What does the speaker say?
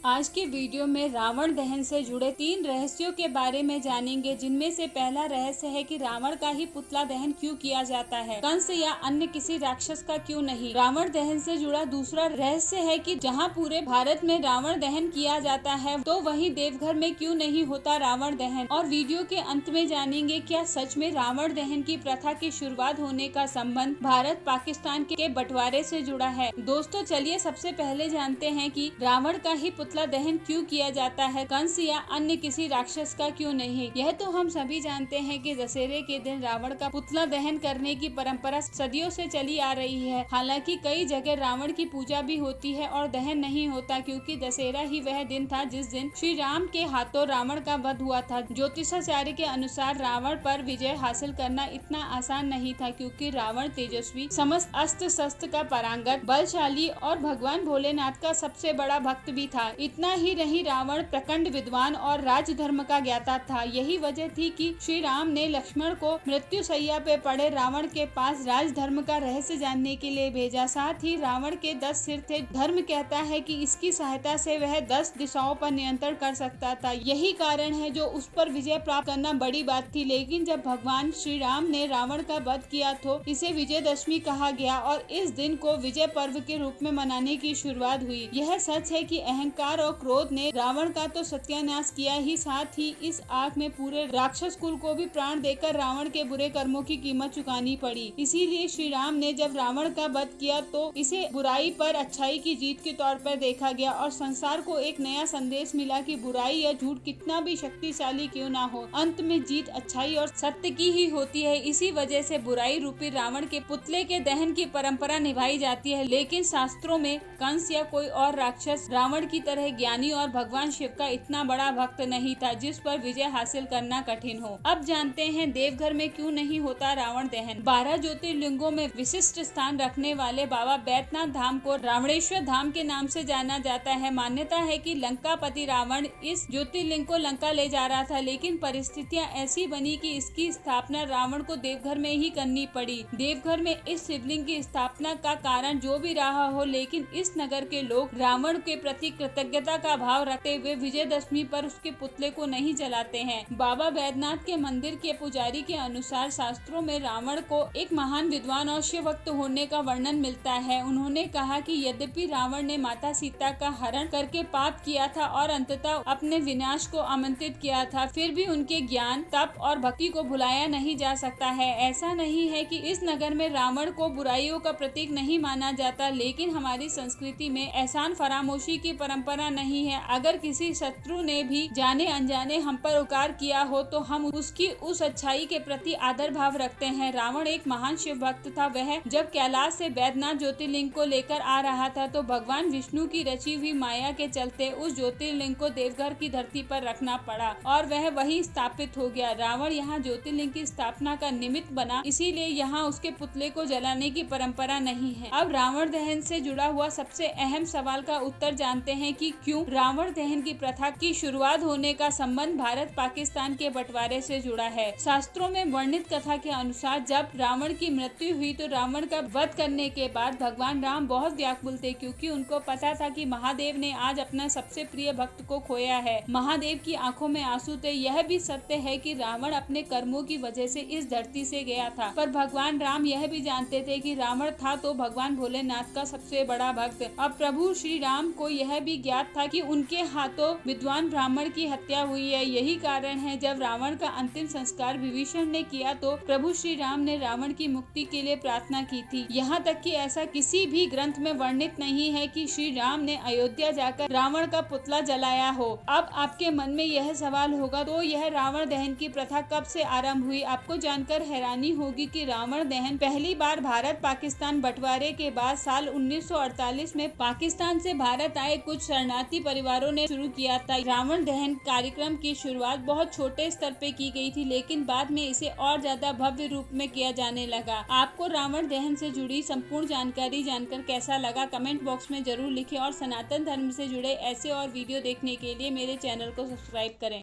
आज के वीडियो में रावण दहन से जुड़े 3 रहस्यों के बारे में जानेंगे, जिनमें से पहला रहस्य है कि रावण का ही पुतला दहन क्यों किया जाता है, कंस या अन्य किसी राक्षस का क्यों नहीं। रावण दहन से जुड़ा दूसरा रहस्य है कि जहां पूरे भारत में रावण दहन किया जाता है, तो वहीं देवघर में क्यों नहीं होता रावण दहन। और वीडियो के अंत में जानेंगे, क्या सच में रावण दहन की प्रथा की शुरुआत होने का संबंध भारत पाकिस्तान के बंटवारे से जुड़ा है। दोस्तों चलिए सबसे पहले जानते हैं कि रावण का ही पुतला दहन क्यों किया जाता है, कंस या अन्य किसी राक्षस का क्यों नहीं। यह तो हम सभी जानते हैं कि दशहरे के दिन रावण का पुतला दहन करने की परंपरा सदियों से चली आ रही है। हालांकि कई जगह रावण की पूजा भी होती है और दहन नहीं होता, क्योंकि दशहरा ही वह दिन था जिस दिन श्री राम के हाथों रावण का वध हुआ था। ज्योतिषाचार्य के अनुसार रावण पर विजय हासिल करना इतना आसान नहीं था, क्योंकि रावण तेजस्वी, समस्त अस्त्र शस्त्र का पारंगत, बलशाली और भगवान भोलेनाथ का सबसे बड़ा भक्त भी था। इतना ही नहीं, रावण प्रखंड विद्वान और राजधर्म का ज्ञाता था। यही वजह थी कि श्री राम ने लक्ष्मण को मृत्यु शैया पे पड़े रावण के पास राजधर्म का रहस्य जानने के लिए भेजा। साथ ही रावण के 10 सिर थे। धर्म कहता है कि इसकी सहायता से वह 10 दिशाओं पर नियंत्रण कर सकता था। यही कारण है जो उस पर विजय प्राप्त करना बड़ी बात थी। लेकिन जब भगवान श्री राम ने रावण का वध किया तो इसे विजयदशमी कहा गया और इस दिन को विजय पर्व के रूप में मनाने की शुरुआत हुई। यह सच है कि अहंकार और क्रोध ने रावण का तो सत्यानाश किया ही, साथ ही इस आग में पूरे राक्षस कुल को भी प्राण देकर रावण के बुरे कर्मों की कीमत चुकानी पड़ी। इसीलिए श्री राम ने जब रावण का वध किया तो इसे बुराई पर अच्छाई की जीत के तौर पर देखा गया और संसार को एक नया संदेश मिला कि बुराई या झूठ कितना भी शक्तिशाली क्यों ना हो, अंत में जीत अच्छाई और सत्य की ही होती है। इसी वजह से बुराई रूपी रावण के पुतले के दहन की परंपरा निभाई जाती है। लेकिन शास्त्रों में कंस या कोई और राक्षस रावण की तरह ज्ञानी और भगवान शिव का इतना बड़ा भक्त नहीं था जिस पर विजय हासिल करना कठिन हो। अब जानते हैं देवघर में क्यों नहीं होता रावण दहन। 12 ज्योतिर्लिंगों में विशिष्ट स्थान रखने वाले बाबा बैद्यनाथ धाम को रावणेश्वर धाम के नाम से जाना जाता है। मान्यता है कि लंकापति रावण इस ज्योतिर्लिंग को लंका ले जा रहा था, लेकिन परिस्थितियां ऐसी बनी कि इसकी स्थापना रावण को देवघर में ही करनी पड़ी। देवघर में इस शिवलिंग की स्थापना का कारण जो भी रहा हो, लेकिन इस नगर के लोग रावण के प्रति कृतज्ञता का भाव रखते हुए विजयदशमी पर उसके पुतले को नहीं जलाते हैं। बाबा बैद्यनाथ के मंदिर के पुजारी के अनुसार शास्त्रों में रावण को एक महान विद्वान और शिव भक्त होने का वर्णन मिलता है। उन्होंने कहा कि यद्यपि रावण ने माता सीता का हरण करके पाप किया था और अंततः अपने विनाश को आमंत्रित किया था, फिर भी उनके ज्ञान, तप और भक्ति को भुलाया नहीं जा सकता है। ऐसा नहीं है कि इस नगर में रावण को बुराइयों का प्रतीक नहीं माना जाता, लेकिन हमारी संस्कृति में एहसान फरामोशी की परंपरा नहीं है। अगर किसी शत्रु ने भी जाने अनजाने हम पर उपकार किया हो तो हम उसकी उस अच्छाई के प्रति आदर भाव रखते हैं। रावण एक महान शिव भक्त था। वह जब कैलाश से बैद्यनाथ ज्योतिर्लिंग को लेकर आ रहा था तो भगवान विष्णु की रची हुई माया के चलते उस ज्योतिर्लिंग को देवघर की धरती पर रखना पड़ा और वह वहीं स्थापित हो गया। रावण यहाँ ज्योतिर्लिंग की स्थापना का निमित्त बना, इसीलिए यहाँ उसके पुतले को जलाने की परंपरा नहीं है। अब रावण दहन से जुड़ा हुआ सबसे अहम सवाल का उत्तर जानते हैं कि क्यों रावण दहन की प्रथा की शुरुआत होने का संबंध भारत पाकिस्तान के बंटवारे से जुड़ा है। शास्त्रों में वर्णित कथा के अनुसार जब रावण की मृत्यु हुई तो रावण का वध करने के बाद भगवान राम बहुत व्याकुल थे, क्योंकि उनको पता था कि महादेव ने आज अपना सबसे प्रिय भक्त को खोया है। महादेव की आंखों में आंसू थे। यह भी सत्य है कि रावण अपने कर्मों की वजह से इस धरती से गया था, पर भगवान राम यह भी जानते थे कि रावण था तो भगवान भोलेनाथ का सबसे बड़ा भक्त। अब प्रभु श्री राम को यह भी ज्ञात था कि उनके हाथों विद्वान ब्राह्मण की हत्या हुई है। यही कारण है जब रावण का अंतिम संस्कार विभीषण ने किया तो प्रभु श्री राम ने रावण की मुक्ति के लिए प्रार्थना की थी। यहाँ तक कि ऐसा किसी भी ग्रंथ में वर्णित नहीं है कि श्री राम ने अयोध्या जाकर रावण का पुतला जलाया हो। अब आपके मन में यह सवाल होगा, तो यह रावण दहन की प्रथा कब से आरंभ हुई। आपको जानकर हैरानी होगी कि रावण दहन पहली बार भारत पाकिस्तान बंटवारे के बाद साल 1948 में पाकिस्तान से भारत आए कुछ शरणार्थी परिवारों ने शुरू किया था। रावण दहन कार्यक्रम की शुरुआत बहुत छोटे स्तर पे की गई थी, लेकिन बाद में इसे और ज्यादा भव्य रूप में किया जाने लगा। आपको रावण दहन से जुड़ी संपूर्ण जानकारी जानकर कैसा लगा, कमेंट बॉक्स में जरूर लिखें और सनातन धर्म से जुड़े ऐसे और वीडियो देखने के लिए मेरे चैनल को सब्सक्राइब करें।